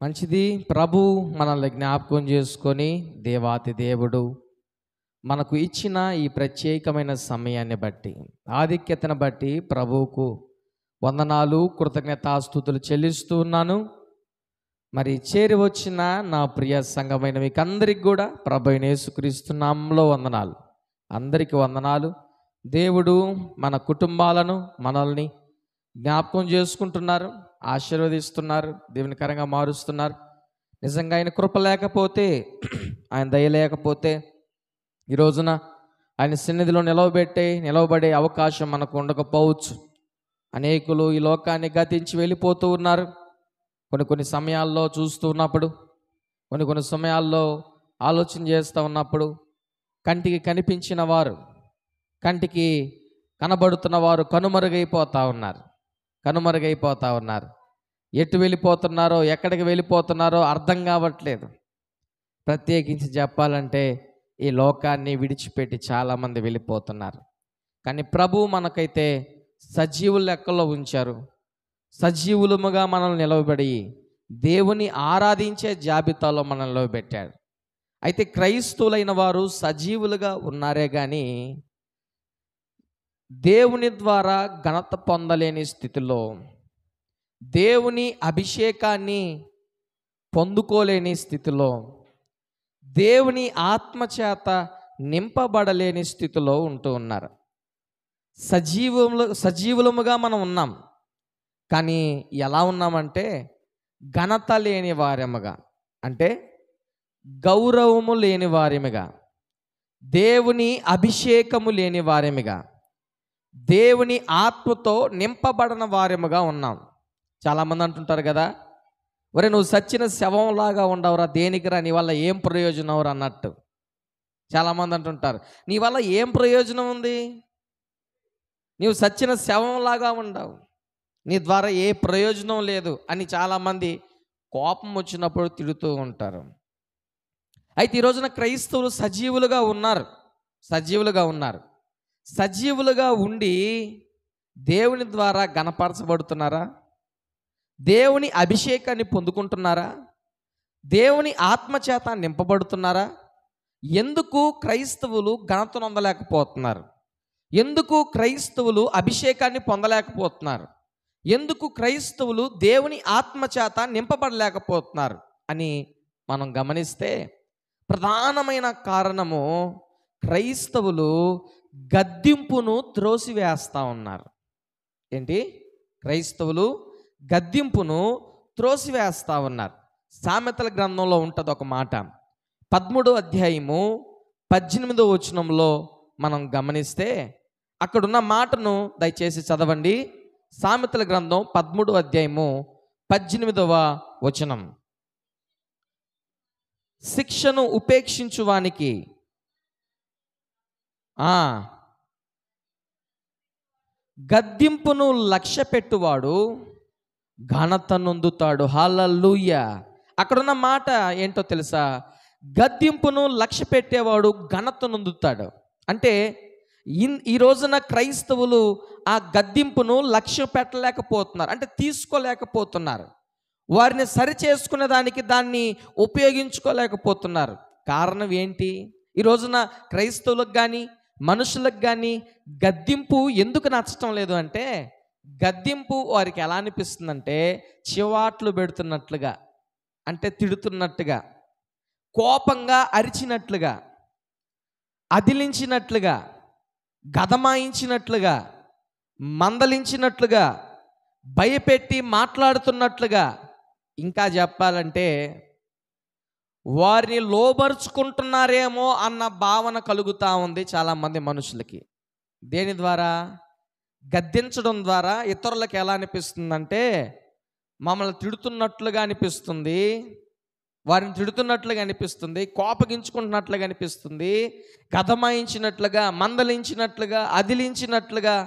మంచిది. ప్రభు మనల్ని జ్ఞాపకం చేసుకొని దేవాతి దేవుడు మనకు ఇచ్చిన ఈ ప్రత్యేకమైన సమయాన్ని బట్టి, ఆధిక్యతను బట్టి ప్రభువుకు వందనాలు, కృతజ్ఞతాస్తుతులు చెల్లిస్తూ ఉన్నాను. మరి చేరి వచ్చిన నా ప్రియ సంఘమైన మీకు అందరికి కూడా ప్రభు అయిన యేసుక్రీస్తు నామములో వందనాలు. అందరికీ వందనాలు. దేవుడు మన కుటుంబాలను, మనల్ని జ్ఞాపకం చేసుకుంటున్నారు, ఆశీర్వదిస్తున్నారు, దేవునికరంగా మారుస్తున్నారు. నిజంగా ఆయన కృప లేకపోతే, ఆయన దయ లేకపోతే ఈ రోజున ఆయన సన్నిధిలో నిలవబడే అవకాశం మనకు ఉండకపోవచ్చు. అనేకులు ఈ లోకాన్ని గతించి వెళ్ళిపోతూ ఉన్నారు. కొన్ని సమయాల్లో చూస్తూ ఉన్నప్పుడు, కొన్ని సమయాల్లో ఆలోచన చేస్తూ ఉన్నప్పుడు, కంటికి కనిపించిన వారు, కంటికి కనబడుతున్న వారు కనుమరుగైపోతూ ఉన్నారు. ఎటు వెళ్ళిపోతున్నారో, ఎక్కడికి వెళ్ళిపోతున్నారో అర్థం కావట్లేదు. ప్రత్యేకించి చెప్పాలంటే ఈ లోకాన్ని విడిచిపెట్టి చాలామంది వెళ్ళిపోతున్నారు. కానీ ప్రభు మనకైతే సజీవుల లెక్కలో ఉంచారు. సజీవులముగా మనల్ని నిలవబడి దేవుని ఆరాధించే జాబితాలో మనల్ని నిలవబెట్టాడు. అయితే క్రైస్తవులైన వారు సజీవులుగా ఉన్నారే కానీ దేవుని ద్వారా ఘనత పొందలేని స్థితిలో, దేవుని అభిషేకాన్ని పొందుకోలేని స్థితిలో, దేవుని ఆత్మచేత నింపబడలేని స్థితిలో ఉంటూ ఉన్నారు. సజీవులముగా మనం ఉన్నాం, కానీ ఎలా ఉన్నామంటే ఘనత లేని వారముగా, అంటే గౌరవము లేని వారిమిగా, దేవుని అభిషేకము లేని వారిమిగా, దేవుని ఆత్మతో నింపబడిన వారముగా ఉన్నాం. చాలామంది అంటుంటారు కదా, ఒరే నువ్వు సచ్చిన శవంలాగా ఉండవురా, దేనికిరా, నీ వల్ల ఏం ప్రయోజనం రా అన్నట్టు. చాలామంది అంటుంటారు, నీ వల్ల ఏం ప్రయోజనం ఉంది, నీవు సచ్చిన శవంలాగా ఉండవు, నీ ద్వారా ఏ ప్రయోజనం లేదు అని చాలామంది కోపం వచ్చినప్పుడు తిడుతూ ఉంటారు. అయితే ఈ రోజున క్రైస్తవులు సజీవులుగా ఉన్నారు. సజీవులుగా ఉండి దేవుని ద్వారా గణపరచబడుతున్నారా? దేవుని అభిషేకాన్ని పొందుకుంటున్నారా? దేవుని ఆత్మచేత నింపబడుతున్నారా? ఎందుకు క్రైస్తవులు ఘనత పొందలేకపోతున్నారు? ఎందుకు క్రైస్తవులు అభిషేకాన్ని పొందలేకపోతున్నారు? ఎందుకు క్రైస్తవులు దేవుని ఆత్మచేత నింపబడలేకపోతున్నారు అని మనం గమనిస్తే ప్రధానమైన కారణము క్రైస్తవులు గద్దింపును త్రోసివేస్తూ ఉన్నారు. ఏంటి? క్రైస్తవులు గద్దింపును త్రోసివేస్తూ ఉన్నారు. సామెతల గ్రంథంలో ఉంటుంది ఒక మాట, 13వ అధ్యాయము 18వ వచనంలో మనం గమనిస్తే అక్కడున్న మాటను దయచేసి చదవండి. సామెతల గ్రంథం 13వ అధ్యాయము 18వ వచనం. శిక్షను ఉపేక్షించువానికి గద్దింపును లక్ష్య పెట్టువాడు ఘనత నొందుతాడు. హల్లెలూయా. అక్కడున్న మాట ఏంటో తెలుసా? గద్దింపును లక్ష్య పెట్టేవాడు ఘనత నొందుతాడు. అంటే ఈ రోజున క్రైస్తవులు ఆ గద్దింపును లక్ష్య పెట్టలేకపోతున్నారు, అంటే తీసుకోలేకపోతున్నారు. వారిని సరి చేసుకునే దానికి దాన్ని ఉపయోగించుకోలేకపోతున్నారు. కారణం ఏంటి? ఈ రోజున క్రైస్తవులకు కానీ మనుషులకు కానీ గద్దింపు ఎందుకు నచ్చటం లేదు అంటే, గద్దింపు వారికి ఎలా అనిపిస్తుందంటే చివాట్లు పెడుతున్నట్లుగా, అంటే తిడుతున్నట్టుగా, కోపంగా అరిచినట్లుగా, అదిలించినట్లుగా, గదమాయించినట్లుగా, మందలించినట్లుగా, భయపెట్టి మాట్లాడుతున్నట్లుగా, ఇంకా చెప్పాలంటే వారిని లోబరుచుకుంటున్నారేమో అన్న భావన కలుగుతూ ఉంది చాలామంది మనుషులకి. దేని ద్వారా? గద్దించడం ద్వారా ఇతరులకు ఎలా అనిపిస్తుందంటే మమ్మల్ని తిడుతున్నట్లుగా అనిపిస్తుంది, వారిని తిడుతున్నట్లుగా అనిపిస్తుంది, కోపగించుకుంటున్నట్లుగా అనిపిస్తుంది, గదమాయించినట్లుగా, మందలించినట్లుగా, అదిలించినట్లుగా,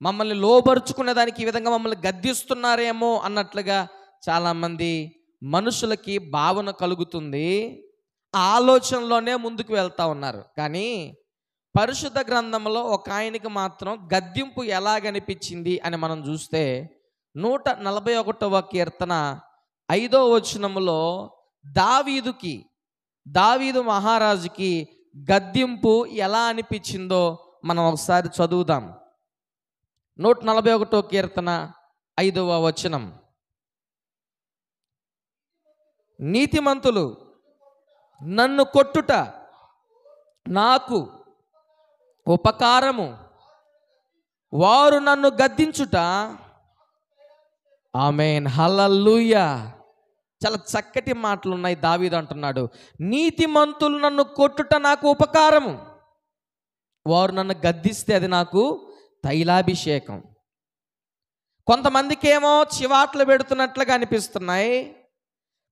మమ్మల్ని లోబరుచుకునే దానికి ఈ విధంగా మమ్మల్ని గద్దిస్తున్నారేమో అన్నట్లుగా చాలామంది మనుషులకి భావన కలుగుతుంది. ఆ ఆలోచనలోనే ముందుకు వెళ్తూ ఉన్నారు. కానీ పరిశుద్ధ గ్రంథంలో ఒక ఆయనకి మాత్రం గద్దింపు ఎలాగనిపించింది అని మనం చూస్తే 141వ కీర్తన 5వ వచనములో దావీదు మహారాజుకి గద్దింపు ఎలా అనిపించిందో మనం ఒకసారి చదువుదాం. 141వ కీర్తన 5వ వచనం. నీతిమంతులు నన్ను కొట్టుట నాకు ఉపకారము, వారు నన్ను గద్దించుట. ఆమేన్, హల్లెలూయా. చాలా చక్కటి మాటలు ఉన్నాయి. దావీదు అంటున్నాడు, నీతిమంతులు నన్ను కొట్టుట నాకు ఉపకారము, వారు నన్ను గద్దిస్తే అది నాకు తైలాభిషేకం. కొంతమందికి ఏమో చివాట్లు పెడుతున్నట్లుగా అనిపిస్తున్నాయి,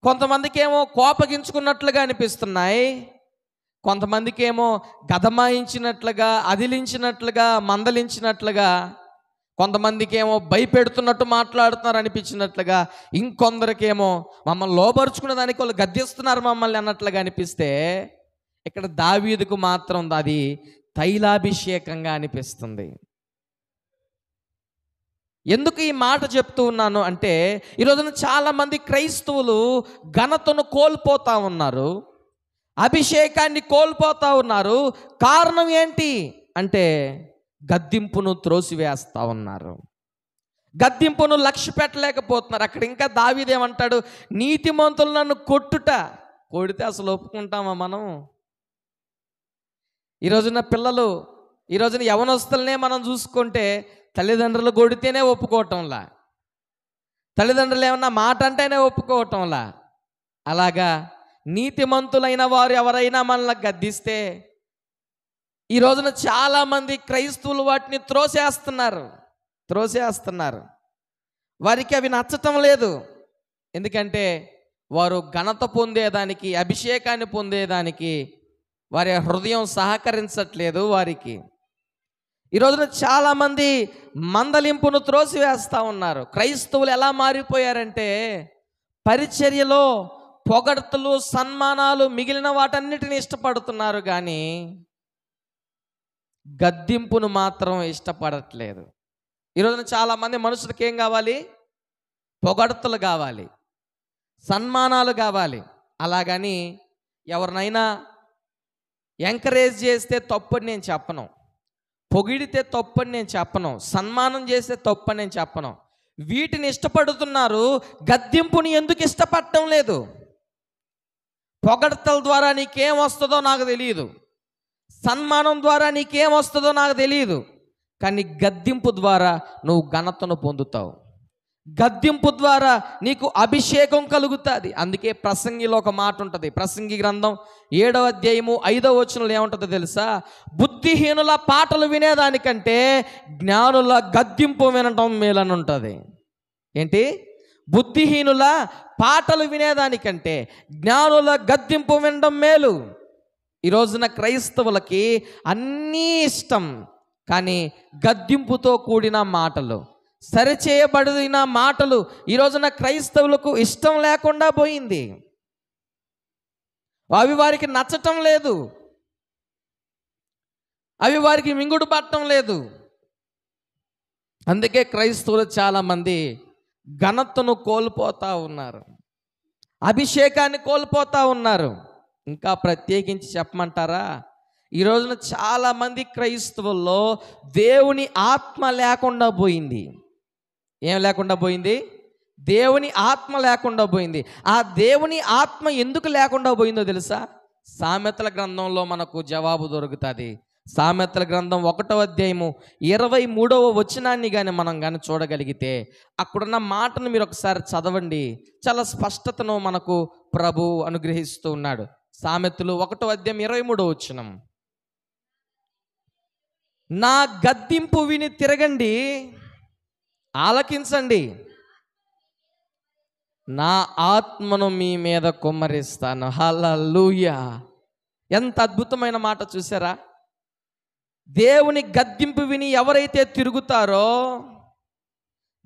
కొంతమందికి ఏమో కోపగించుకున్నట్లుగా అనిపిస్తున్నాయి, కొంతమందికి ఏమో గదమాయించినట్లుగా, అదిలించినట్లుగా, మందలించినట్లుగా, కొంతమందికి ఏమో భయపెడుతున్నట్టు మాట్లాడుతున్నారు అనిపించినట్లుగా, ఇంకొందరికేమో మమ్మల్ని లోపరుచుకునే దానికి వాళ్ళు గద్దిస్తున్నారు మమ్మల్ని అన్నట్లుగా అనిపిస్తే, ఇక్కడ దావీదుకు మాత్రం అది తైలాభిషేకంగా అనిపిస్తుంది. ఎందుకు ఈ మాట చెప్తూ ఉన్నాను అంటే, ఈరోజున చాలామంది క్రైస్తవులు ఘనతను కోల్పోతూ ఉన్నారు, అభిషేకాన్ని కోల్పోతూ ఉన్నారు. కారణం ఏంటి అంటే, గద్దింపును త్రోసివేస్తూ ఉన్నారు, గద్దింపును లక్ష్య పెట్టలేకపోతున్నారు. అక్కడ ఇంకా దావీదు ఏమంటాడు, నీతిమంతులు నన్ను కొడితే అసలు ఒప్పుకుంటామా మనం? ఈరోజున యవనస్తులనే మనం చూసుకుంటే తల్లిదండ్రులు కొడితేనే ఒప్పుకోవటంలా, తల్లిదండ్రులు ఏమన్నా మాట అంటేనే ఒప్పుకోవటంలా. అలాగా నీతిమంతులైన వారు ఎవరైనా మనల్ని గద్దిస్తే ఈ రోజున చాలామంది క్రైస్తవులు వాటిని త్రోసేస్తున్నారు. వారికి అవి నచ్చటం లేదు. ఎందుకంటే వారు ఘనత పొందేదానికి, అభిషేకాన్ని పొందేదానికి వారి హృదయం సహకరించట్లేదు వారికి. ఈ రోజున చాలామంది మందలింపును త్రోసివేస్తూ ఉన్నారు. క్రైస్తవులు ఎలా మారిపోయారంటే, పరిచర్యలో పొగడ్తలు, సన్మానాలు, మిగిలిన వాటన్నిటిని ఇష్టపడుతున్నారు, కానీ గద్దింపును మాత్రం ఇష్టపడట్లేదు. ఈరోజున చాలామంది మనుషులకి ఏం కావాలి? పొగడ్తలు కావాలి, సన్మానాలు కావాలి. అలాగని ఎవరినైనా ఎంకరేజ్ చేస్తే తప్పని నేను చెప్పను, పొగిడితే తప్పని నేను చెప్పను, సన్మానం చేస్తే తప్పని నేను చెప్పను. వీటిని ఇష్టపడుతున్నారు, గద్దింపుని ఎందుకు ఇష్టపడటం లేదు? పొగడ్తల ద్వారా నీకేం వస్తుందో నాకు తెలియదు, సన్మానం ద్వారా నీకేం వస్తుందో నాకు తెలియదు, కానీ గద్దింపు ద్వారా నువ్వు ఘనతను పొందుతావు, గద్దింపు ద్వారా నీకు అభిషేకం కలుగుతుంది. అందుకే ప్రసంగిలో ఒక మాట ఉంటుంది. ప్రసంగి గ్రంథం 7వ అధ్యాయము 5వ వచనంలో ఏముంటుందో తెలుసా? బుద్ధిహీనుల పాటలు వినేదానికంటే జ్ఞానుల గద్దింపు వినటం మేలని ఉంటుంది. ఏంటి? బుద్ధిహీనుల పాటలు వినేదానికంటే జ్ఞానుల గద్దింపు వినడం మేలు. ఈ రోజున క్రైస్తవులకి అన్నీ ఇష్టం, కానీ గద్దింపుతో కూడిన మాటలు, సరిచేయబడిన మాటలు ఈ రోజున క్రైస్తవులకు ఇష్టం లేకుండా పోయింది. అవి వారికి నచ్చటం లేదు, అవి వారికి మింగుడు పట్టడం లేదు. అందుకే క్రైస్తవులు చాలామంది ఘనతను కోల్పోతూ ఉన్నారు, అభిషేకాన్ని కోల్పోతూ ఉన్నారు. ఇంకా ప్రత్యేకించి చెప్పమంటారా? ఈ రోజున చాలామంది క్రైస్తవుల్లో దేవుని ఆత్మ లేకుండా పోయింది. ఏం లేకుండా పోయింది? దేవుని ఆత్మ లేకుండా పోయింది. ఆ దేవుని ఆత్మ ఎందుకు లేకుండా పోయిందో తెలుసా? సామెతల గ్రంథంలో మనకు జవాబు దొరుకుతుంది. సామెతల గ్రంథం 1వ అధ్యాయము 23వ వచనాన్ని కానీ మనం కానీ చూడగలిగితే, అక్కడున్న మాటను మీరు ఒకసారి చదవండి. చాలా స్పష్టతను మనకు ప్రభు అనుగ్రహిస్తూ ఉన్నాడు. సామెతలు 1వ అధ్యాయం 23వ వచనం. నా గద్దింపు విని తిరగండి, ఆలకించండి, నా ఆత్మను మీ మీద కుమ్మరిస్తాను. హల్లెలూయా! ఎంత అద్భుతమైన మాట చూసారా? దేవుని గద్దింపు విని ఎవరైతే తిరుగుతారో,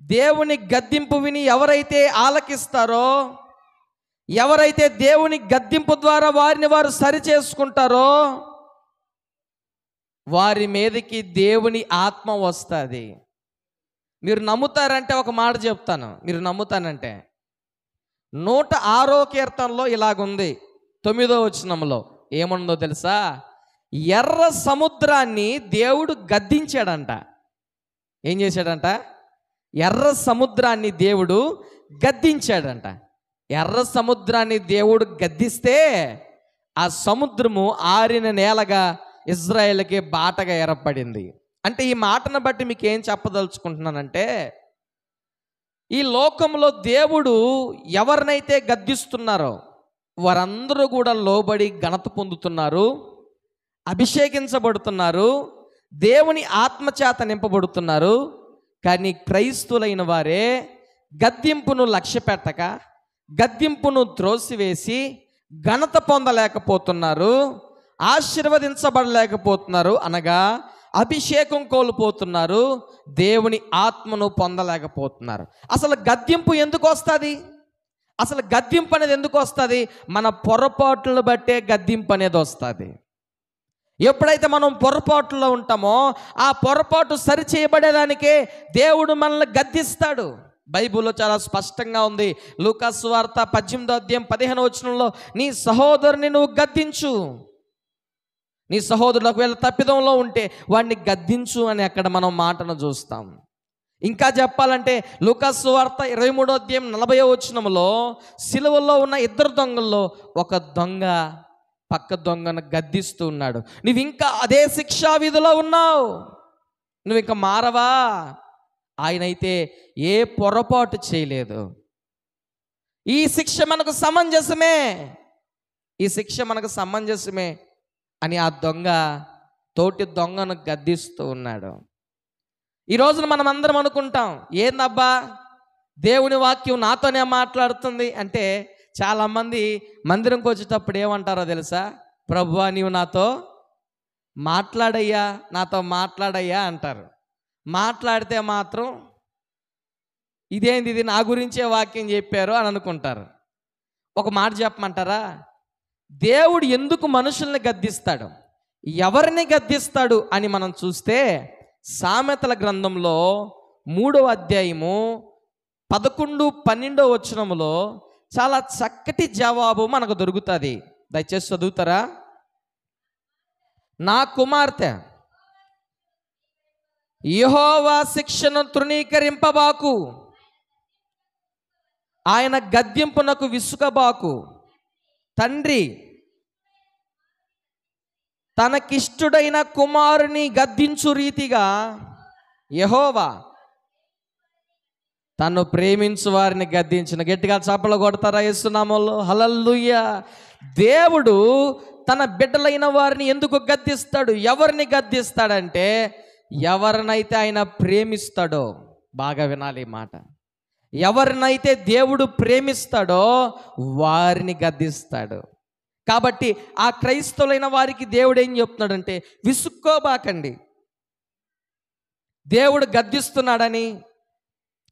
దేవుని గద్దింపు విని ఎవరైతే ఆలకిస్తారో, ఎవరైతే దేవుని గద్దింపు ద్వారా వారిని వారు సరి చేసుకుంటారో, వారి మీదకి దేవుని ఆత్మ వస్తుంది. మీరు నమ్ముతారంటే ఒక మాట చెప్తాను, మీరు నమ్ముతానంటే 106వ కీర్తనలో ఇలాగుంది, 9వ వచనంలో ఏముందో తెలుసా? ఎర్ర సముద్రాన్ని దేవుడు గద్దించాడంట. ఏం చేశాడంట? ఎర్ర సముద్రాన్ని దేవుడు గద్దించాడంట. ఎర్ర సముద్రాన్ని దేవుడు గద్దిస్తే ఆ సముద్రము ఆరిన నేలగా ఇజ్రాయేలుకి బాటగా ఏర్పడింది. అంటే ఈ మాటను బట్టి మీకు ఏం చెప్పదలుచుకుంటున్నానంటే, ఈ లోకంలో దేవుడు ఎవరినైతే గద్దిస్తున్నారో వారందరూ కూడా లోబడి ఘనత పొందుతున్నారు, అభిషేకించబడుతున్నారు, దేవుని ఆత్మచేత నింపబడుతున్నారు. కానీ క్రైస్తులైన వారే గద్దింపును లక్ష్య పెట్టక, గద్దింపును త్రోసివేసి ఘనత పొందలేకపోతున్నారు, ఆశీర్వదించబడలేకపోతున్నారు, అనగా అభిషేకం కోల్పోతున్నారు, దేవుని ఆత్మను పొందలేకపోతున్నారు. అసలు గద్దింపు ఎందుకు వస్తుంది? అసలు గద్దింపు అనేది ఎందుకు వస్తుంది? మన పొరపాట్లను బట్టే గద్దింపు అనేది వస్తుంది. ఎప్పుడైతే మనం పొరపాటులో ఉంటామో ఆ పొరపాటు సరి చేయబడేదానికే దేవుడు మనల్ని గద్దిస్తాడు. బైబిల్లో చాలా స్పష్టంగా ఉంది. లూకా సువార్త 18వ అధ్యాయం 15వ వచనంలో, నీ సహోదరుని నువ్వు గద్దించు, నీ సహోదరుడు ఒకవేళ తప్పిదంలో ఉంటే వాడిని గద్దించు అని అక్కడ మనం మాటను చూస్తాం. ఇంకా చెప్పాలంటే లూకా సువార్త 23వ అధ్యాయం 40వ వచనంలో, సిలువలో ఉన్న 2 దొంగల్లో ఒక దొంగ పక్క దొంగను గద్దిస్తూ ఉన్నాడు. నువ్వు ఇంకా అదే శిక్షా విధిలో ఉన్నావు, నువ్వు ఇంకా మారవా? ఆయనైతే ఏ పొరపాటు చేయలేదు. ఈ శిక్ష మనకు సమంజసమే, ఈ శిక్ష మనకు సమంజసమే అని ఆ దొంగ తోటి దొంగను గద్దిస్తూ ఉన్నాడు. ఈ రోజున మనం అందరం అనుకుంటాం, ఏందబ్బా దేవుని వాక్యం నాతోనే మాట్లాడుతుంది అంటే, చాలామంది మందిరంకి వచ్చేటప్పుడు ఏమంటారో తెలుసా? ప్రభువా నీవు నాతో మాట్లాడయ్యా, నాతో మాట్లాడయ్యా అంటారు. మాట్లాడితే మాత్రం ఇదేంది, ఇది నా గురించే వాక్యం చెప్పారు అని అనుకుంటారు. ఒక మాట చెప్పమంటారా? దేవుడు ఎందుకు మనుషుల్ని గద్దిస్తాడు, ఎవరిని గద్దిస్తాడు అని మనం చూస్తే, సామెతల గ్రంథంలో 3వ అధ్యాయము 11-12 వచనములో చాలా చక్కటి జవాబు మనకు దొరుకుతుంది. దయచేసి చదువుతారా? నా కుమార్తె, యెహోవా శిక్షను తృణీకరింపబాకు, ఆయన గద్దింపునకు విసుకబాకు. తండ్రి తనకిష్టుడైన కుమారుని గద్దించు రీతిగా యెహోవా తను ప్రేమించు వారిని గద్దించిన. గట్టిగా చప్పలు కొడతారా యేసు నామములో? హల్లెలూయా. దేవుడు తన బిడ్డలైన వారిని ఎందుకు గద్దిస్తాడు? ఎవరిని గద్దిస్తాడంటే, ఎవరినైతే ఆయన ప్రేమిస్తాడో, బాగా వినాలి ఈ మాట, ఎవరినైతే దేవుడు ప్రేమిస్తాడో వారిని గద్దిస్తాడు. కాబట్టి ఆ క్రైస్తవులైన వారికి దేవుడు ఏం చెప్తున్నాడంటే, విసుక్కోబాకండి. దేవుడు గద్దిస్తున్నాడని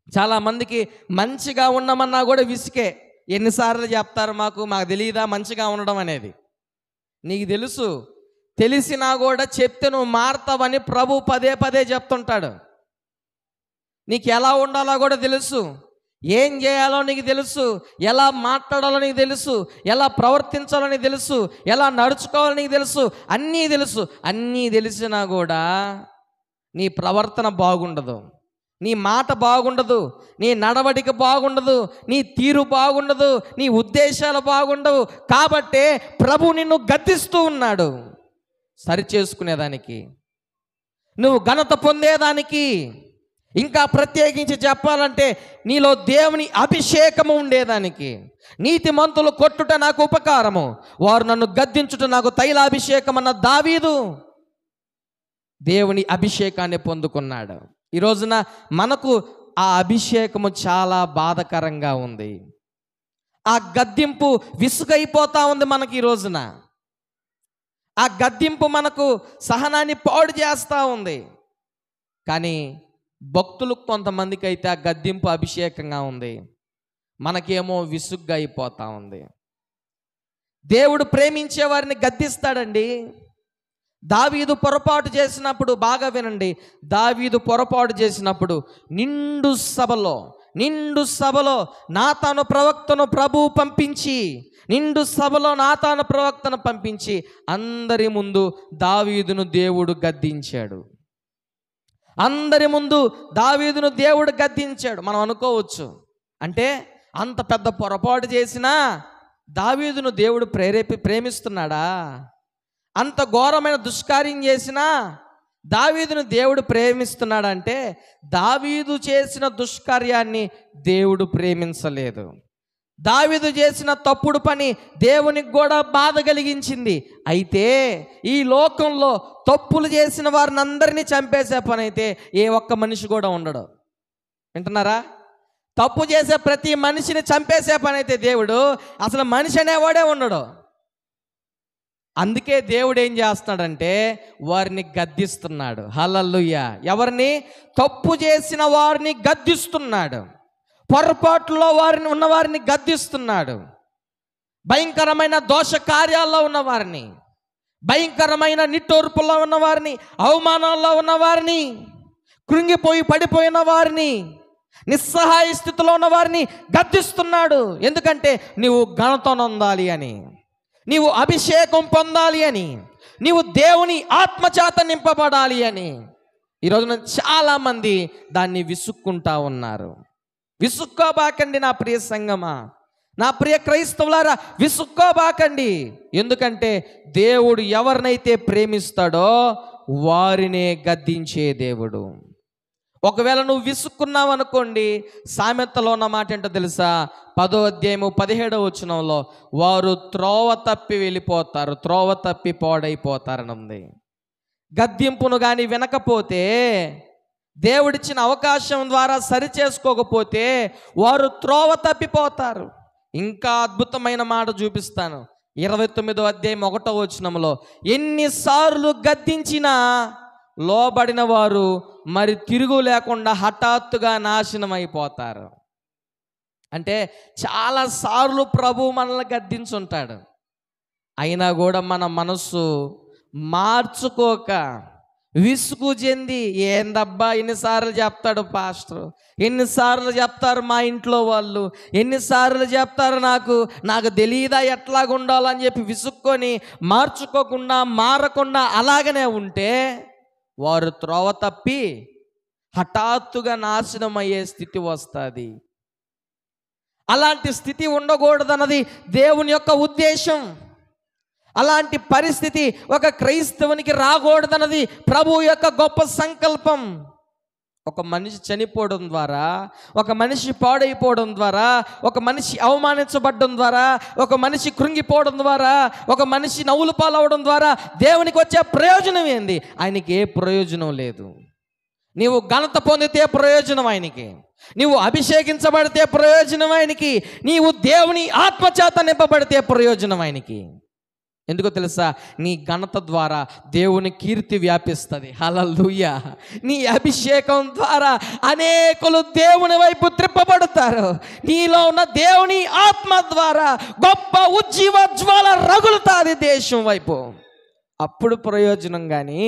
చాలామందికి మంచిగా ఉండమన్నా కూడా విసుకే. ఎన్నిసార్లు చెప్తారు, మాకు తెలియదా మంచిగా ఉండడం అనేది? నీకు తెలుసు, తెలిసినా కూడా చెప్తే నువ్వు మారతావని ప్రభు పదే పదే చెప్తుంటాడు. నీకు ఎలా ఉండాలో కూడా తెలుసు, ఏం చేయాలో నీకు తెలుసు, ఎలా మాట్లాడాలో నీకు తెలుసు, ఎలా ప్రవర్తించాలో నీకు తెలుసు, ఎలా నడుచుకోవాలో నీకు తెలుసు, అన్నీ తెలుసు. అన్నీ తెలిసినా కూడా నీ ప్రవర్తన బాగుండదు, నీ మాట బాగుండదు, నీ నడవడిక బాగుండదు, నీ తీరు బాగుండదు, నీ ఉద్దేశాలు బాగుండవు. కాబట్టే ప్రభు నిన్ను గద్దిస్తూ ఉన్నాడు, సరి చేసుకునేదానికి, నువ్వు ఘనత పొందేదానికి. ఇంకా ప్రత్యేకించి చెప్పాలంటే నీలో దేవుని అభిషేకము ఉండేదానికి. నీతిమంతులు కొట్టుట నాకు ఉపకారము, వారు నన్ను గద్దించుట నాకు తైలాభిషేకం అన్న దావీదు దేవుని అభిషేకాన్ని పొందుకున్నాడు. ఈ రోజున మనకు ఆ అభిషేకము చాలా బాధకరంగా ఉంది. ఆ గద్దింపు విసుగైపోతా ఉంది మనకి. ఈ రోజున ఆ గద్దింపు మనకు సహనాన్ని పాడు చేస్తూ ఉంది. కానీ భక్తులకు కొంతమందికి అయితే ఆ గద్దింపు అభిషేకంగా ఉంది, మనకేమో విసుగ్గా అయిపోతూ ఉంది. దేవుడు ప్రేమించే వారిని గద్దిస్తాడండి. దావీదు పొరపాటు చేసినప్పుడు, బాగా వినండి, దావీదు పొరపాటు చేసినప్పుడు నిండు సభలో నిండు సభలో నాతాను ప్రవక్తను ప్రభువు పంపించి, నిండు సభలో నాతాను ప్రవక్తను పంపించి అందరి ముందు దావీదును దేవుడు గద్దించాడు. అందరి ముందు దావీదును దేవుడు గద్దించాడు. మనం అనుకోవచ్చు, అంటే అంత పెద్ద పొరపాటు చేసినా దావీదును దేవుడు ప్రేమిస్తున్నాడా? అంత ఘోరమైన దుష్కార్యం చేసినా దావీదును దేవుడు ప్రేమిస్తున్నాడంటే, దావీదు చేసిన దుష్కార్యాన్ని దేవుడు ప్రేమించలేదు. దావీదు చేసిన తప్పుడు పని దేవునికి కూడా బాధ కలిగించింది. అయితే ఈ లోకంలో తప్పులు చేసిన వారిని అందరినీ చంపేసే పని అయితే ఏ ఒక్క మనిషి కూడా ఉండడు. వింటున్నారా? తప్పు చేసే ప్రతి మనిషిని చంపేసే పని అయితే దేవుడు, అసలు మనిషి అనేవాడే ఉండడు. అందుకే దేవుడు ఏం చేస్తున్నాడంటే వారిని గద్దిస్తున్నాడు. హల్లెలూయా. ఎవరిని? తప్పు చేసిన వారిని గద్దిస్తున్నాడు. పొరపాటులో ఉన్నవారిని గద్దిస్తున్నాడు. భయంకరమైన దోష కార్యాల్లో ఉన్నవారిని, భయంకరమైన నిట్టూర్పుల్లో ఉన్నవారిని, అవమానాల్లో ఉన్నవారిని, కృంగిపోయి పడిపోయిన వారిని, నిస్సహాయ స్థితిలో ఉన్న వారిని గద్దిస్తున్నాడు. ఎందుకంటే నీవు ఘనత నొందాలి అని, నీవు అభిషేకం పొందాలి అని, నీవు దేవుని ఆత్మచేత నింపబడాలి అని. ఈరోజున చాలామంది దాన్ని విసుక్కుంటా ఉన్నారు. విసుక్కోబాకండి నా ప్రియ సంగమా, నా ప్రియ క్రైస్తవులారా, విసుక్కోబాకండి. ఎందుకంటే దేవుడు ఎవరినైతే ప్రేమిస్తాడో వారినే గద్దించే దేవుడు. ఒకవేళ నువ్వు విసుక్కున్నావు అనుకోండి, సామెతలో ఉన్న మాట ఏంటో తెలుసా? 10వ అధ్యాయము 17వ వచనంలో, వారు త్రోవ తప్పి వెళ్ళిపోతారు, త్రోవ తప్పి పాడైపోతారని ఉంది. గద్దింపును కానీ వినకపోతే, దేవుడిచ్చిన అవకాశం ద్వారా సరి చేసుకోకపోతే వారు త్రోవ తప్పిపోతారు. ఇంకా అద్భుతమైన మాట చూపిస్తాను. 29వ అధ్యాయం 1వ వచనంలో, ఎన్నిసార్లు గద్దించినా లోబడిన వారు మరి తిరుగు లేకుండా హఠాత్తుగా నాశనం అయిపోతారు. అంటే చాలాసార్లు ప్రభువు మనల్ని గద్దించుంటాడు, అయినా కూడా మన మనస్సు మార్చుకోక విసుగు చెంది, ఏందబ్బా ఎన్నిసార్లు చెప్తాడు పాస్టర్, ఎన్నిసార్లు చెప్తారు మా ఇంట్లో వాళ్ళు, ఎన్నిసార్లు చెప్తారు నాకు తెలియదా ఎట్లాగుండాలని చెప్పి విసుక్కొని మార్చుకోకుండా మారకుండా అలాగనే ఉంటే వారు త్రోవ తప్పి హఠాత్తుగా నాశనం అయ్యే స్థితి వస్తుంది. అలాంటి స్థితి ఉండకూడదన్నది దేవుని యొక్క ఉద్దేశం. అలాంటి పరిస్థితి ఒక క్రైస్తవునికి రాకూడదన్నది ప్రభువు యొక్క గొప్ప సంకల్పం. ఒక మనిషి చనిపోవడం ద్వారా, ఒక మనిషి పాడైపోవడం ద్వారా, ఒక మనిషి అవమానించబడడం ద్వారా, ఒక మనిషి కృంగిపోవడం ద్వారా, ఒక మనిషి నవ్వులు పాలవడం ద్వారా దేవునికి వచ్చే ప్రయోజనం ఏంది? ఆయనకి ఏ ప్రయోజనం లేదు. నీవు ఘనత పొందితే ప్రయోజనం ఆయనకి, నీవు అభిషేకించబడితే ప్రయోజనం ఆయనకి, నీవు దేవుని ఆత్మచేత నింపబడితే ప్రయోజనం ఆయనకి. ఎందుకో తెలుసా? నీ ఘనత ద్వారా దేవుని కీర్తి వ్యాపిస్తుంది. హల్లెలూయా. నీ అభిషేకం ద్వారా అనేకులు దేవుని వైపు త్రిప్పబడతారు. నీలో ఉన్న దేవుని ఆత్మ ద్వారా గొప్ప ఉజ్జీవ జ్వాల రగులుతుంది దేశం వైపు. అప్పుడు ప్రయోజనం. కానీ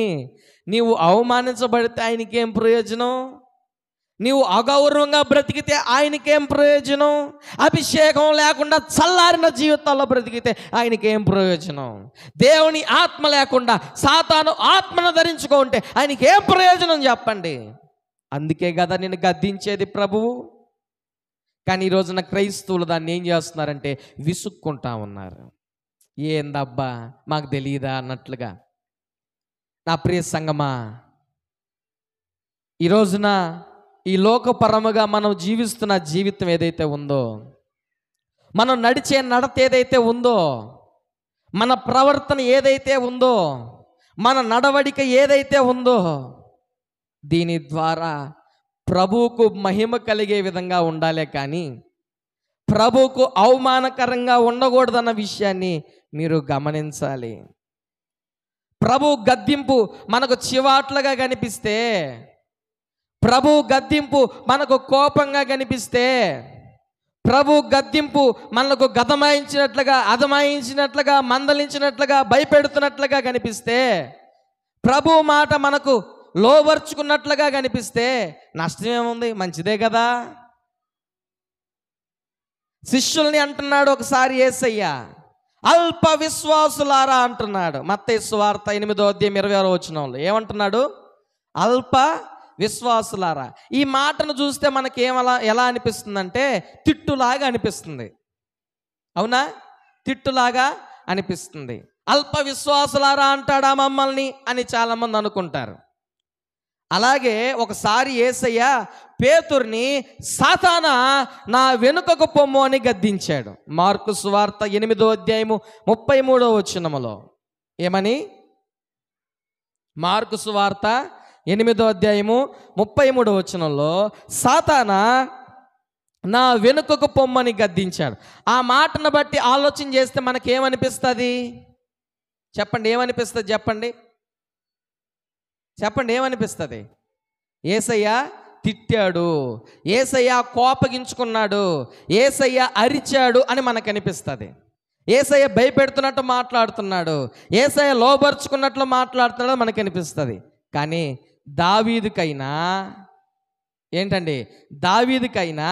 నీవు అవమానించబడితే ఆయనకేం ప్రయోజనం? నీవు అగౌరవంగా బ్రతికితే ఆయనకేం ప్రయోజనం? అభిషేకం లేకుండా చల్లారిన జీవితాల్లో బ్రతికితే ఆయనకేం ప్రయోజనం? దేవుని ఆత్మ లేకుండా సాతాను ఆత్మను ధరించుకుంటే ఆయనకేం ప్రయోజనం చెప్పండి? అందుకే కదా నేను గద్దించేది ప్రభువు. కానీ ఈ రోజున క్రైస్తవులు దాన్ని ఏం చేస్తున్నారంటే విసుక్కుంటా ఉన్నారు. ఏందబ్బా మాకు తెలియదా అన్నట్లుగా. నా ప్రియ సంగమా, ఈ రోజున ఈ లోకపరముగా మనం జీవిస్తున్న జీవితం ఏదైతే ఉందో, మనం నడిచే నడత ఏదైతే ఉందో, మన ప్రవర్తన ఏదైతే ఉందో, మన నడవడిక ఏదైతే ఉందో, దీని ద్వారా ప్రభువుకు మహిమ కలిగే విధంగా ఉండాలే కానీ ప్రభువుకు అవమానకరంగా ఉండకూడదన్న విషయాన్ని మీరు గమనించాలి. ప్రభు గద్దింపు మనకు చివాట్లుగా కనిపిస్తే, ప్రభు గద్దింపు మనకు కోపంగా కనిపిస్తే, ప్రభు గద్దింపు మనకు అదమాయించినట్లుగా మందలించినట్లుగా భయపెడుతున్నట్లుగా కనిపిస్తే, ప్రభు మాట మనకు లోబర్చుకున్నట్లుగా కనిపిస్తే నష్టమేముంది? మంచిదే కదా. శిష్యుల్ని అంటున్నాడు ఒకసారి యేసయ్య, అల్ప విశ్వాసులారా అంటున్నాడు. మత్తయి సువార్త 8:26 ఏమంటున్నాడు? అల్ప విశ్వాసులారా. ఈ మాటను చూస్తే మనకి ఎలా అనిపిస్తుందంటే తిట్టులాగా అనిపిస్తుంది. అవునా? తిట్టులాగా అనిపిస్తుంది. అల్ప విశ్వాసులారా అంటాడా మమ్మల్ని అని చాలామంది అనుకుంటారు. అలాగే ఒకసారి యేసయ్య పేతుర్ని సాతానా నా వెనుకకు పొమ్ము అని గద్దించాడు. మార్కు సువార్త 8:33 ఏమని? మార్కు సువార్త 8:33 సాతానా నా వెనుకకు పొమ్మని గద్దించాడు. ఆ మాటను బట్టి ఆలోచన చేస్తే మనకేమనిపిస్తుంది? చెప్పండి, ఏమనిపిస్తుంది? చెప్పండి ఏమనిపిస్తుంది? యేసయ్య తిట్టాడు, యేసయ్య కోపగించుకున్నాడు, యేసయ్య అరిచాడు అని మనకు అనిపిస్తుంది. యేసయ్య భయపెడుతున్నట్టు మాట్లాడుతున్నాడు, యేసయ్య లోబర్చుకున్నట్లు మాట్లాడుతున్నాడు మనకు అనిపిస్తుంది. కానీ దావీదుకైనా ఏంటండి, దావీదుకైనా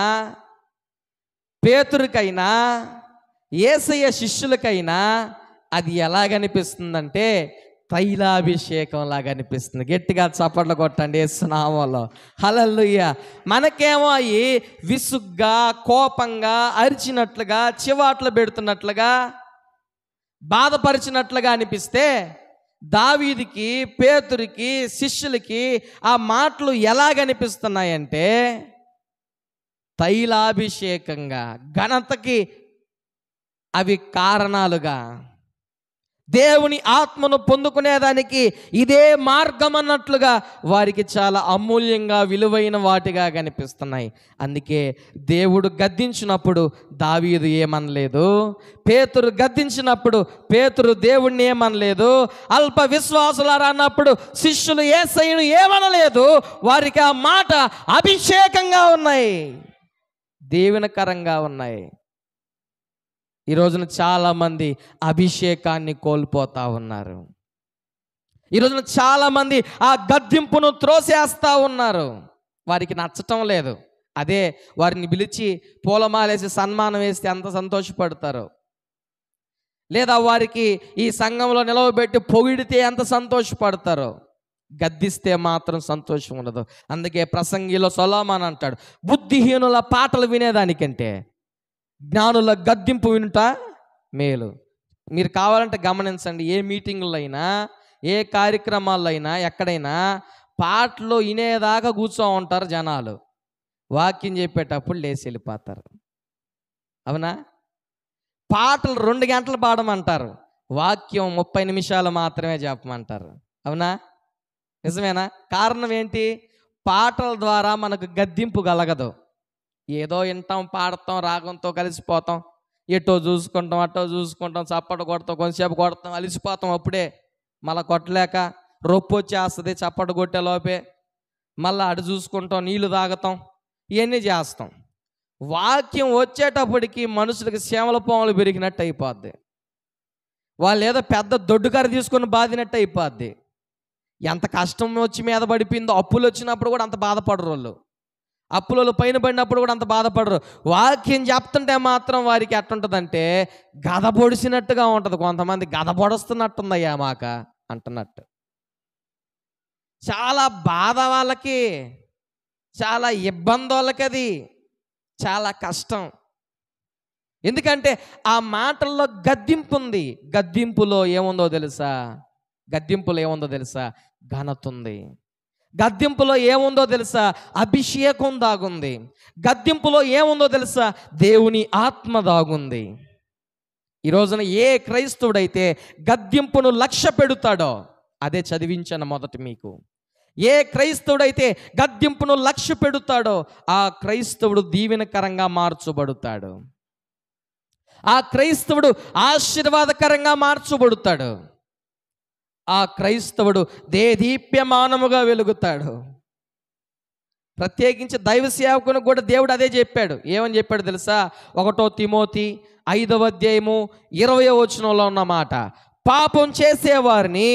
పేతురుకైనా యేసయ్య శిష్యులకైనా అది ఎలాగనిపిస్తుందంటే తైలాభిషేకం లాగా అనిపిస్తుంది. గట్టిగా చప్పట్లు కొట్టండి యేసు నామములో. హల్లెలూయా. మనకేమో అవి విసుగ్గా, కోపంగా, అరిచినట్లుగా, చివాట్లు పెడుతున్నట్లుగా, బాధపరిచినట్లుగా అనిపిస్తే దావీదుకి, పేతురుకి, శిష్యులకి ఆ మాటలు ఎలాగనిపిస్తున్నాయంటే తైలాభిషేకంగా, ఘనతకి అవి కారణాలుగా, దేవుని ఆత్మను పొందుకునేదానికి ఇదే మార్గం అన్నట్లుగా వారికి చాలా అమూల్యంగా, విలువైన వాటిగా కనిపిస్తున్నాయి. అందుకే దేవుడు గద్దించినప్పుడు దావీదు ఏమనలేదు, పేతురు గద్దించినప్పుడు పేతురు దేవుణ్ణి ఏమనలేదు, అల్ప విశ్వాసులారా అన్నప్పుడు శిష్యులు యేసయ్యను ఏమనలేదు. వారికి ఆ మాట అభిషేకంగా ఉన్నాయి, దీవెనకరంగా ఉన్నాయి. ఈ రోజున చాలామంది అభిషేకాన్ని కోల్పోతూ ఉన్నారు. ఈ రోజున చాలామంది ఆ గద్దింపును త్రోసేస్తూ ఉన్నారు. వారికి నచ్చటం లేదు. అదే వారిని పిలిచి పూలమాలేసి సన్మానం వేస్తే ఎంత సంతోషపడతారో, లేదా వారికి ఈ సంఘంలో నిలవబెట్టి పొగిడితే ఎంత సంతోషపడతారో, గద్దిస్తే మాత్రం సంతోషం ఉండదు. అందుకే ప్రసంగిలో సొలొమోను అంటాడు, బుద్ధిహీనుల పాటలు వినేదానికంటే జ్ఞానుల గద్దింపు వినుట మేలు. మీరు కావాలంటే గమనించండి, ఏ మీటింగుల్లో అయినా, ఏ కార్యక్రమాల్లో అయినా, ఎక్కడైనా పాటలు వినేదాకా కూర్చో ఉంటారు జనాలు. వాక్యం చెప్పేటప్పుడు లేచి వెళ్ళిపోతారు. అవునా? పాటలు 2 గంటలు పాడమంటారు, వాక్యం 30 నిమిషాలు మాత్రమే చెప్పమంటారు. అవునా? నిజమేనా? కారణం ఏంటి? పాటల ద్వారా మనకు గద్దింపు కలగదు. ఏదో వింటాం, పాడతాం, రాగంతో కలిసిపోతాం, ఎటో చూసుకుంటాం, అటో చూసుకుంటాం, చప్పట కొడతాం, కొంతసేపు కొడతాం, అలిసిపోతాం. అప్పుడే మళ్ళీ కొట్టలేక రొప్పు వచ్చేస్తుంది చప్పట కొట్టే లోపే. మళ్ళీ అటు చూసుకుంటాం, నీళ్లు తాగుతాం, ఇవన్నీ చేస్తాం. వాక్యం వచ్చేటప్పటికి మనుషులకి సేమల పాములు పెరిగినట్టు అయిపోద్ది. వాళ్ళు ఏదో పెద్ద దొడ్డుకర తీసుకొని బాధినట్టు అయిపోద్ది. ఎంత కష్టం వచ్చి మీద పడిపోయిందో, అప్పులు వచ్చినప్పుడు కూడా అంత బాధపడరు వాళ్ళు, అప్పులలో పైన పడినప్పుడు కూడా అంత బాధపడరు. వాక్యం చెప్తుంటే మాత్రం వారికి ఎట్టుంటుందంటే గద పొడిసినట్టుగా ఉంటుంది. కొంతమంది గద పొడుస్తున్నట్టుందయ్యా మాక అంటున్నట్టు. చాలా బాధ వాళ్ళకి, చాలా ఇబ్బంది వాళ్ళకి, అది చాలా కష్టం. ఎందుకంటే ఆ మాటల్లో గద్దింపు ఉంది. గద్దింపులో ఏముందో తెలుసా? ఘనత ఉంది. గద్దింపులో ఏముందో తెలుసా? అభిషేకం దాగుంది. గద్దింపులో ఏముందో తెలుసా? దేవుని ఆత్మ దాగుంది. ఈ రోజున ఏ క్రైస్తవుడైతే గద్దింపును లక్ష్య పెడతాడో, అదే చదివించాను మొదట మీకు, ఏ క్రైస్తవుడైతే గద్దింపును లక్ష్య పెడతాడో ఆ క్రైస్తవుడు దీవెనకరంగా మార్చబడతాడు. ఆ క్రైస్తవుడు ఆశీర్వాదకరంగా మార్చబడతాడు. ఆ క్రైస్తవుడు దేదీప్యమానముగా వెలుగుతాడు. ప్రత్యేకించి దైవ సేవకుని కూడా దేవుడు అదే చెప్పాడు. ఏమని చెప్పాడు తెలుసా? 1 తిమోతి 5:20 ఉన్న మాట, పాపం చేసేవారిని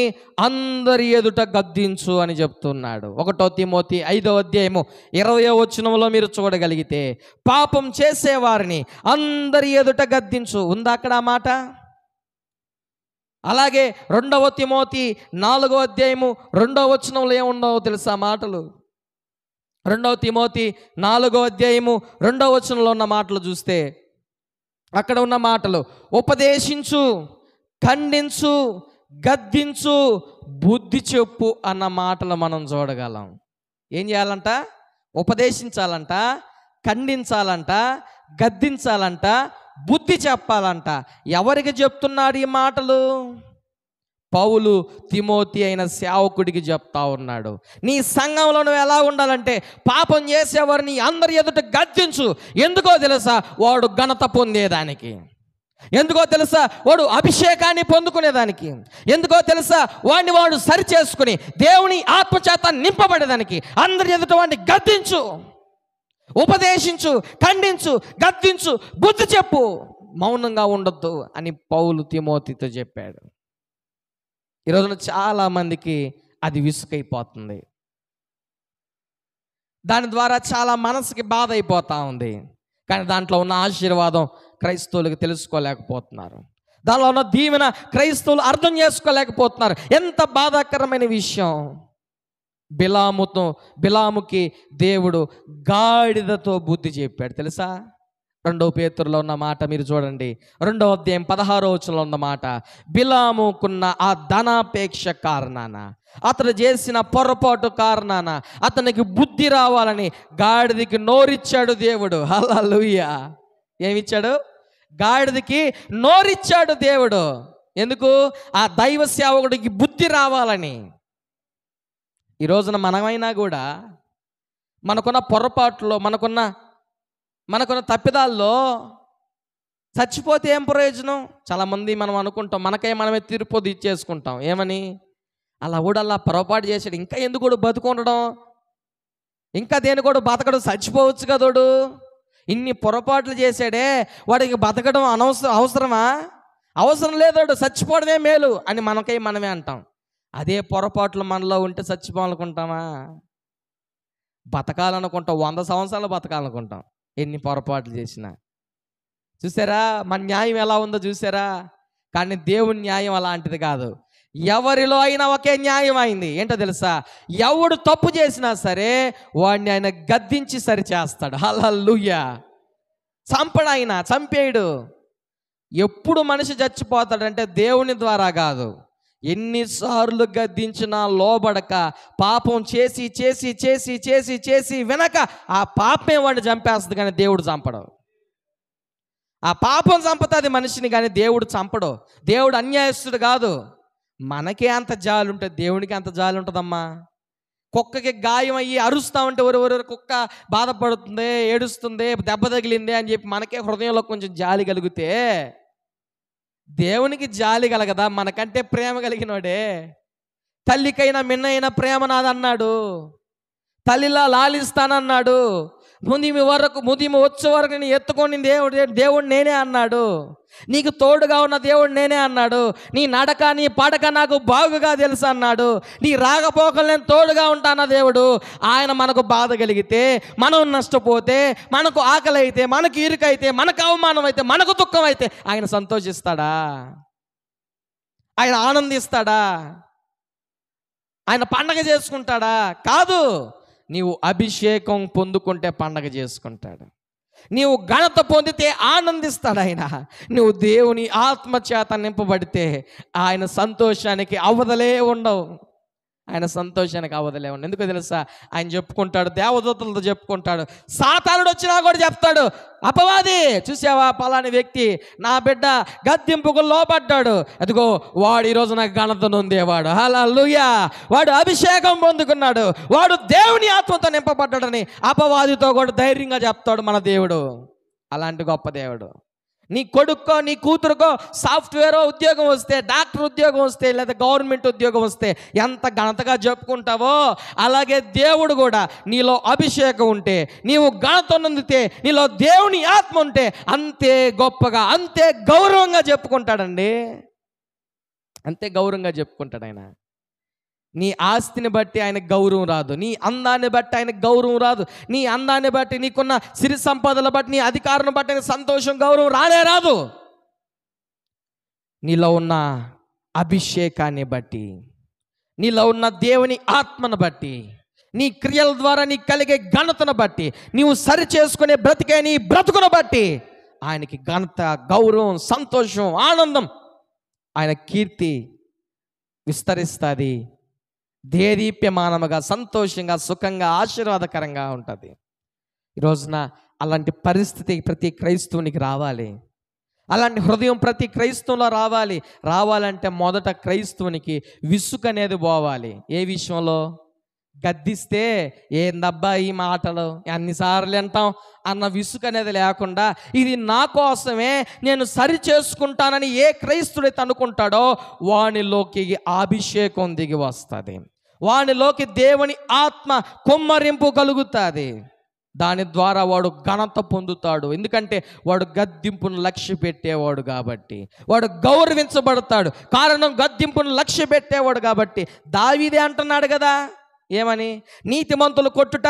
అందరి ఎదుట గద్దించు అని చెప్తున్నాడు. 1 తిమోతి 5వ అధ్యాయము 20వ వచనంలో మీరు చూడగలిగితే పాపం చేసేవారిని అందరి ఎదుట గద్దించు ఉందా అక్కడ ఆ మాట? అలాగే 2 తిమోతి 4వ అధ్యాయము 2వ వచనంలో ఏముండవో తెలుసా మాటలు? 2 తిమోతి 4వ అధ్యాయము 2వ వచనంలో ఉన్న మాటలు చూస్తే అక్కడ ఉన్న మాటలు ఉపదేశించు, ఖండించు, గద్దించు, బుద్ధి చెప్పు అన్న మాటలు మనం చూడగలం. ఏం చేయాలంట? ఉపదేశించాలంట, ఖండించాలంట, గద్దించాలంట, బుద్ధి చెప్పాలంట. ఎవరికి చెప్తున్నాడు ఈ మాటలు? పౌలు తిమోతి అయిన సేవకుడికి చెప్తా ఉన్నాడు. నీ సంఘంలో నువ్వు ఎలా ఉండాలంటే పాపం చేసేవారిని అందరి ఎదుట గద్దించు. ఎందుకో తెలుసా? వాడు ఘనత పొందేదానికి. ఎందుకో తెలుసా? వాడు అభిషేకాన్ని పొందుకునేదానికి. ఎందుకో తెలుసా? వాడు సరి చేసుకుని దేవుని ఆత్మచేత నింపబడేదానికి అందరి ఎదుట వాడిని గద్దించు, ఉపదేశించు, ఖండించు, గద్దించు, బుద్ధి చెప్పు, మౌనంగా ఉండొద్దు అని పౌలు తిమోతితో చెప్పాడు. ఈరోజున చాలామందికి అది విసుకైపోతుంది. దాని ద్వారా చాలా మనసుకి బాధ అయిపోతూ ఉంది. కానీ దాంట్లో ఉన్న ఆశీర్వాదం క్రైస్తవులకు తెలుసుకోలేకపోతున్నారు. దానిలో ఉన్న దీవెన క్రైస్తవులు అర్థం చేసుకోలేకపోతున్నారు. ఎంత బాధాకరమైన విషయం. బిలాముకి దేవుడు గాడిదతో బుద్ధి చెప్పాడు తెలుసా? 2 పేతురులో ఉన్న మాట మీరు చూడండి. 2వ అధ్యాయం 16వ వచనంలో ఉన్న మాట, బిలాముకున్న ఆ ధనాపేక్ష కారణాన, అతను చేసిన పొరపాటు కారణాన అతనికి బుద్ధి రావాలని గాడిదకి నోరిచ్చాడు దేవుడు. హల్లెలూయా! ఏమిచ్చాడు? గాడిదకి నోరిచ్చాడు దేవుడు. ఎందుకు? ఆ దైవ సేవకుడికి బుద్ధి రావాలని. ఈ రోజున మనమైనా కూడా మనకున్న పొరపాట్లో, మనకున్న తప్పిదాల్లో చచ్చిపోతే ఏం ప్రయోజనం? చాలామంది మనం అనుకుంటాం, మనమే తీర్పు ఇచ్చేసుకుంటాం. ఏమని? అలా కూడా అలా పొరపాటు చేసాడు, ఇంకా ఎందుకు కూడా బతుకుండడం, ఇంకా దేని కూడా బతకడం, చచ్చిపోవచ్చు కదోడు, ఇన్ని పొరపాట్లు చేశాడే, వాడికి బతకడం అవసరమా? అవసరం లేదోడు, చచ్చిపోవడమే మేలు అని మనమే అంటాం. అదే పొరపాట్లు మనలో ఉంటే చచ్చిపోవాలనుకుంటామా? బతకాలనుకుంటాం, 100 సంవత్సరాలు బతకాలనుకుంటాం ఎన్ని పొరపాట్లు చేసినా. చూసారా మన న్యాయం ఎలా ఉందో చూసారా? కానీ దేవుని న్యాయం అలాంటిది కాదు. ఎవరిలో అయినా ఒకే న్యాయం అయింది. ఏంటో తెలుసా? ఎవడు తప్పు చేసినా సరే వాడిని ఆయన గద్దించి సరి చేస్తాడు. హల్లెలూయా! చంపడు, ఆయన చంపేయడు. ఎప్పుడు మనిషి చచ్చిపోతాడంటే దేవుని ద్వారా కాదు. ఎన్నిసార్లు గద్దించినా లోబడక పాపం చేసి చేసి చేసి చేసి చేసి వినక ఆ పాపమే వాడిని చంపేస్తుంది, కానీ దేవుడు చంపడు. ఆ పాపం చంపుతుంది మనిషిని, కానీ దేవుడు చంపడు. దేవుడు అన్యాయస్తుడు కాదు. మనకే అంత జాలి ఉంటుంది, దేవునికి అంత జాలి ఉంటుందమ్మా. కుక్కకి గాయం అయ్యి అరుస్తూ ఉంటే ఒరు కుక్క బాధపడుతుంది, ఏడుస్తుంది, దెబ్బ తగిలింది అని చెప్పి మనకే హృదయంలో కొంచెం జాలి కలిగితే దేవునికి జాలి కలగదా? మనకంటే ప్రేమ కలిగినోడే. తల్లికైనా మిన్నైనా ప్రేమ నాదన్నాడు, తల్లిలా లాలిస్తానన్నాడు, ముదిమి వచ్చే వరకు నేను ఎత్తుకొని దేవుడు నేనే అన్నాడు, నీకు తోడుగా ఉన్న దేవుడు నేనే అన్నాడు, నీ నడక నీ పడక నాకు బాగుగా తెలుసు అన్నాడు, నీ రాకపోకలు నేను తోడుగా ఉంటాన దేవుడు. ఆయన మనకు బాధ కలిగితే, మనం నష్టపోతే, మనకు ఆకలి అయితే, మనకు ఇరుకైతే, మనకు అవమానం అయితే, మనకు దుఃఖం అయితే ఆయన సంతోషిస్తాడా? ఆయన ఆనందిస్తాడా? ఆయన పండగ చేసుకుంటాడా? కాదు. నీవు అభిషేకం పొందుకుంటే పండగ చేసుకుంటాడు. నీవు ఘనత పొందితే ఆనందిస్తాడు ఆయన. నువ్వు దేవుని ఆత్మచేత నింపబడితే ఆయన సంతోషానికి అవధలే ఉండవు. ఆయన సంతోషానికి అవధలే ఉండవు. ఎందుకో తెలుసా? ఆయన చెప్పుకుంటాడు, దేవదూతలతో చెప్పుకుంటాడు, సాతానుడు వచ్చినా కూడా చెప్తాడు, అపవాది చూసావా పలాని వ్యక్తి నా బిడ్డ గద్దింపుకు లోబడ్డాడు, అదిగో వాడు ఈరోజు నాకు ఘనత నొందేవాడు. హల్లెలూయా! వాడు అభిషేకం పొందుకున్నాడు, వాడు దేవుని ఆత్మతో నింపబడ్డాడని అపవాదితో కూడా ధైర్యంగా చెప్తాడు మన దేవుడు. అలాంటి గొప్ప దేవుడు. నీ కొడుక్కో నీ కూతురుకో సాఫ్ట్వేర్ ఉద్యోగం వస్తే, డాక్టర్ ఉద్యోగం వస్తే, లేదా గవర్నమెంట్ ఉద్యోగం వస్తే ఎంత ఘనతగా చెప్పుకుంటావో, అలాగే దేవుడు కూడా నీలో అభిషేకం ఉంటే, నీవు ఘనత నొందితే, నీలో దేవుని ఆత్మ ఉంటే అంతే గొప్పగా, అంతే గౌరవంగా చెప్పుకుంటాడండి. అంతే గౌరవంగా చెప్పుకుంటాడు ఆయన. నీ ఆస్తిని బట్టి ఆయనకు గౌరవం రాదు, నీ అందాన్ని బట్టి ఆయనకు గౌరవం రాదు, నీ అందాన్ని బట్టి, నీకున్న సిరి సంపదల బట్టి, నీ అధికారం బట్టి ఆయన సంతోషం గౌరవం రానే రాదు. నీలో ఉన్న అభిషేకాన్ని బట్టి, నీలో ఉన్న దేవుని ఆత్మను బట్టి, నీ క్రియల ద్వారా నీకు కలిగే ఘనతను బట్టి, నీవు సరి చేసుకునే బ్రతికే నీ బ్రతుకును బట్టి ఆయనకి ఘనత, గౌరవం, సంతోషం, ఆనందం, ఆయన కీర్తి విస్తరిస్తుంది. దేదీప్యమానముగా, సంతోషంగా, సుఖంగా, ఆశీర్వాదకరంగా ఉంటుంది. ఈ రోజున అలాంటి పరిస్థితి ప్రతి క్రైస్తవునికి రావాలి. అలాంటి హృదయం ప్రతి క్రైస్తవంలో రావాలంటే మొదట క్రైస్తవునికి విసుగు అనేది పోవాలి. ఏ విషయంలో? గద్దిస్తే ఏందబ్బా ఈ మాటలు అన్నిసార్లు వింటాం అన్న విసుగు అనేది లేకుండా, ఇది నా కోసమే, నేను సరి చేసుకుంటానని ఏ క్రైస్తుడైతే అనుకుంటాడో వానిలోకి అభిషేకం దిగి వస్తుంది, వానిలోకి దేవుని ఆత్మ కుమ్మరింపు కలుగుతుంది. దాని ద్వారా వాడు ఘనత పొందుతాడు. ఎందుకంటే వాడు గద్దింపును లక్ష్య పెట్టేవాడు కాబట్టి, వాడు గౌరవించబడతాడు. కారణం గద్దింపును లక్ష్య పెట్టేవాడు కాబట్టి. దావీదే అంటున్నాడు కదా, ఏమని? నీతిమంతులు కొట్టుట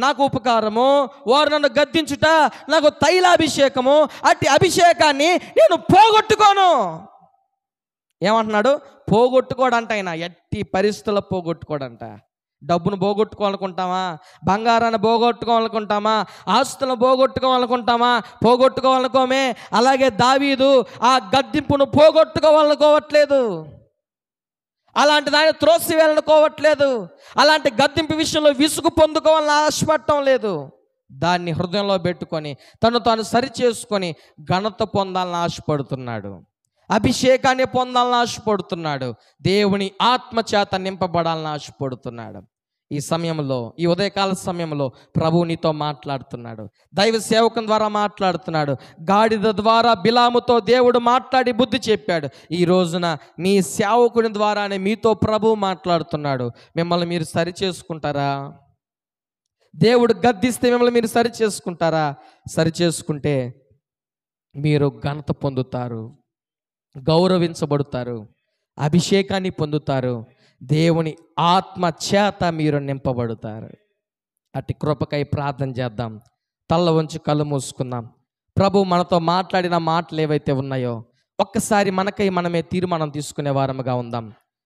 నాకు ఉపకారము, వారు నన్ను గద్దించుట నాకు తైలాభిషేకము, అట్టి అభిషేకాన్ని నేను పోగొట్టుకోను. ఏమంటున్నాడు? పోగొట్టుకోడంట. ఆయన ఎట్టి పరిస్థితుల్లో పోగొట్టుకోడంట. డబ్బును పోగొట్టుకోవాలనుకుంటామా? బంగారాన్ని పోగొట్టుకోవాలనుకుంటామా? ఆస్తులను పోగొట్టుకోవాలనుకుంటామా? పోగొట్టుకోవాలనుకోమే. అలాగే దావీదు ఆ గద్దింపును పోగొట్టుకోవాలనుకోవట్లేదు, అలాంటి దాన్ని త్రోసివేయాలనుకోవట్లేదు, అలాంటి గద్దింపు విషయంలో విసుగు పొందుకోవాలని ఆశపడటం లేదు. దాన్ని హృదయంలో పెట్టుకొని తను తాను సరి చేసుకొని ఘనత పొందాలని ఆశపడుతున్నాడు, అభిషేకాన్ని పొందాలని ఆశపడుతున్నాడు, దేవుని ఆత్మ చేత నింపబడాలని ఆశపడుతున్నాడు. ఈ సమయంలో, ఈ ఉదయకాల సమయంలో ప్రభువు నీతో మాట్లాడుతున్నాడు, దైవ సేవకం ద్వారా మాట్లాడుతున్నాడు, గాడిద ద్వారా బిలాముతో దేవుడు మాట్లాడి బుద్ధి చెప్పాడు. ఈ రోజున మీ సేవకుని ద్వారానే మీతో ప్రభువు మాట్లాడుతున్నాడు. మిమ్మల్ని మీరు సరి చేసుకుంటారా? దేవుడు గద్దిస్తే మిమ్మల్ని మీరు సరి చేసుకుంటారా? సరి చేసుకుంటే మీరు ఘనత పొందుతారు, గౌరవించబడతారు, అభిషేకాన్ని పొందుతారు, దేవుని ఆత్మ చేత మీరు నింపబడతారు. అట్టి కృపకై ప్రార్థన చేద్దాం. తల్ల వంచి కళ్ళు మూసుకుందాం. ప్రభు మనతో మాట్లాడిన మాటలు ఏవైతే ఉన్నాయో ఒక్కసారి మనకై మనమే తీర్మానం తీసుకునే వారముగా ఉందాం.